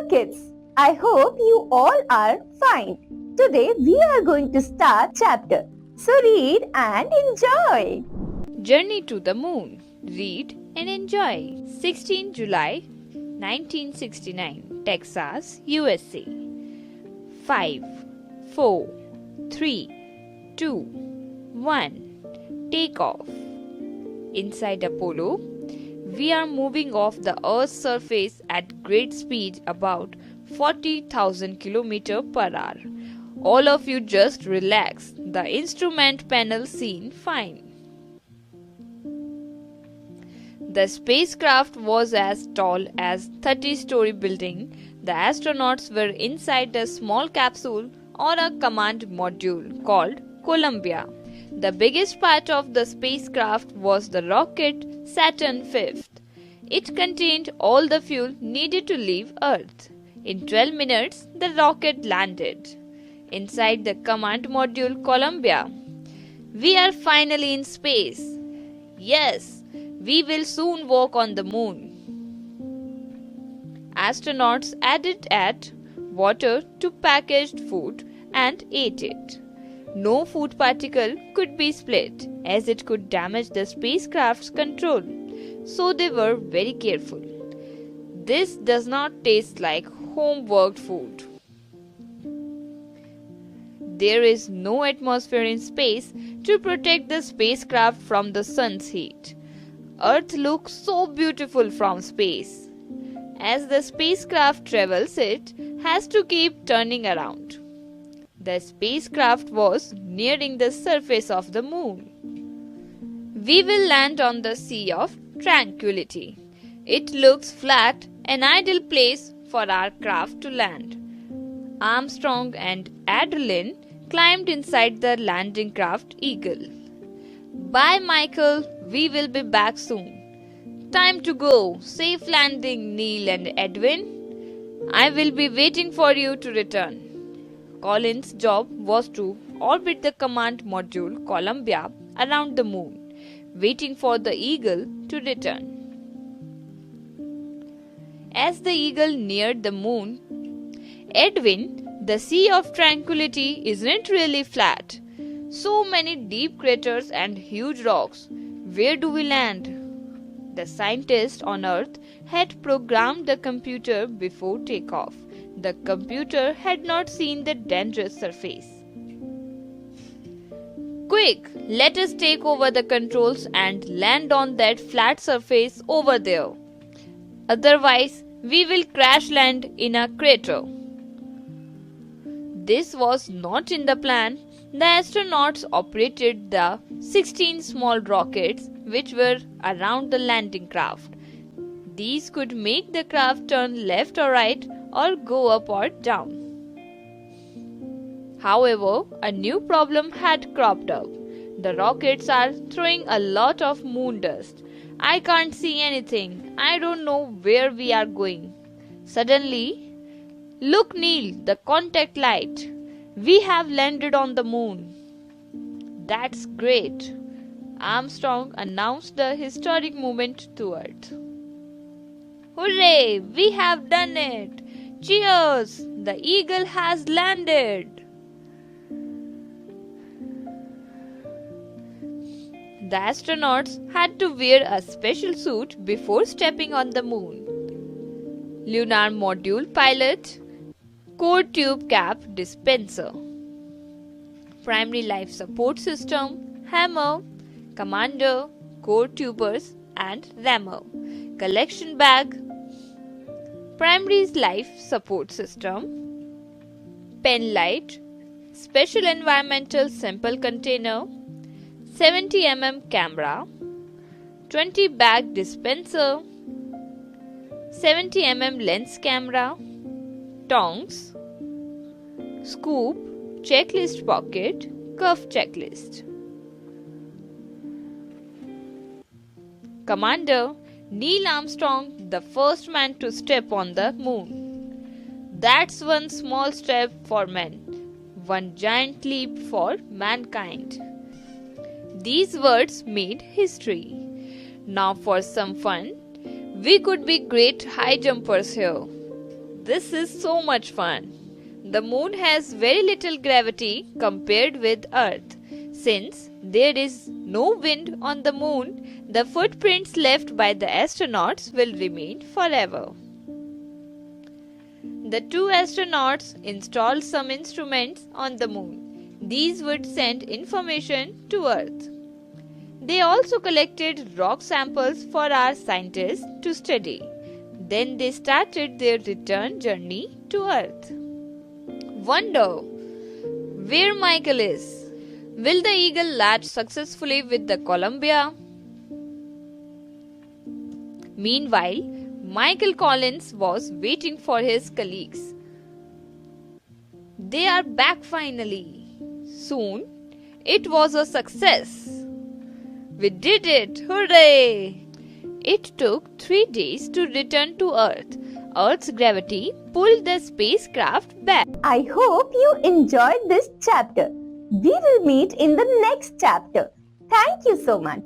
kids, I hope you all are fine. Today we are going to start chapter. So read and enjoy. Journey to the Moon. Read and enjoy. 16 July 1969, Texas, USA. 5, 4, 3, 2, 1. Take off. Inside Apollo, we are moving off the Earth's surface at great speed, about 40,000 km per hour. All of you just relax. The instrument panel seen fine. The spacecraft was as tall as 30-story building. The astronauts were inside a small capsule or a command module called Columbia. The biggest part of the spacecraft was the rocket Saturn V. It contained all the fuel needed to leave Earth. In 12 minutes, the rocket landed inside the command module Columbia. We are finally in space. Yes, we will soon walk on the moon. Astronauts added water to packaged food and ate it. No food particle could be split as it could damage the spacecraft's control, so they were very careful. This does not taste like home-worked food. There is no atmosphere in space to protect the spacecraft from the sun's heat. Earth looks so beautiful from space. As the spacecraft travels, it has to keep turning around. The spacecraft was nearing the surface of the moon. We will land on the Sea of Tranquility. It looks flat, an ideal place for our craft to land. Armstrong and Aldrin climbed inside the landing craft Eagle. Bye, Michael. We will be back soon. Time to go. Safe landing, Neil and Edwin. I will be waiting for you to return. Colin's job was to orbit the command module Columbia around the moon, waiting for the Eagle to return. As the Eagle neared the moon, Edwin, the Sea of Tranquility isn't really flat. So many deep craters and huge rocks. Where do we land? The scientists on Earth had programmed the computer before takeoff. The computer had not seen the dangerous surface. Quick, let us take over the controls and land on that flat surface over there. Otherwise, we will crash land in a crater. This was not in the plan. The astronauts operated the 16 small rockets which were around the landing craft. These could make the craft turn left or right or go up or down. However, a new problem had cropped up. The rockets are throwing a lot of moon dust. I can't see anything. I don't know where we are going. Suddenly, look, Neil, the contact light. We have landed on the moon. That's great. Armstrong announced the historic moment to Earth. Hooray! We have done it! Cheers! The Eagle has landed! The astronauts had to wear a special suit before stepping on the moon. Lunar Module Pilot, Core Tube Cap Dispenser, Primary Life Support System, Hammer, Commander, Core Tubers and Rammer, Collection Bag, Primary Life Support System, Pen Light, Special Environmental Sample Container, 70 mm Camera, 20 Bag Dispenser, 70 mm Lens Camera, Tongs, Scoop, Checklist Pocket, Cuff Checklist. Commander Neil Armstrong, the first man to step on the moon. That's one small step for men, one giant leap for mankind. These words made history. Now for some fun, we could be great high jumpers here. This is so much fun. The moon has very little gravity compared with Earth. Since there is no wind on the moon, the footprints left by the astronauts will remain forever. The two astronauts installed some instruments on the moon. These would send information to Earth. They also collected rock samples for our scientists to study. Then they started their return journey to Earth. Wonder where Michael is. Will the eagle latch successfully with the Columbia? Meanwhile, Michael Collins was waiting for his colleagues. They are back finally. Soon, it was a success. We did it! Hooray! It took 3 days to return to Earth. Earth's gravity pulled the spacecraft back. I hope you enjoyed this chapter. We will meet in the next chapter. Thank you so much.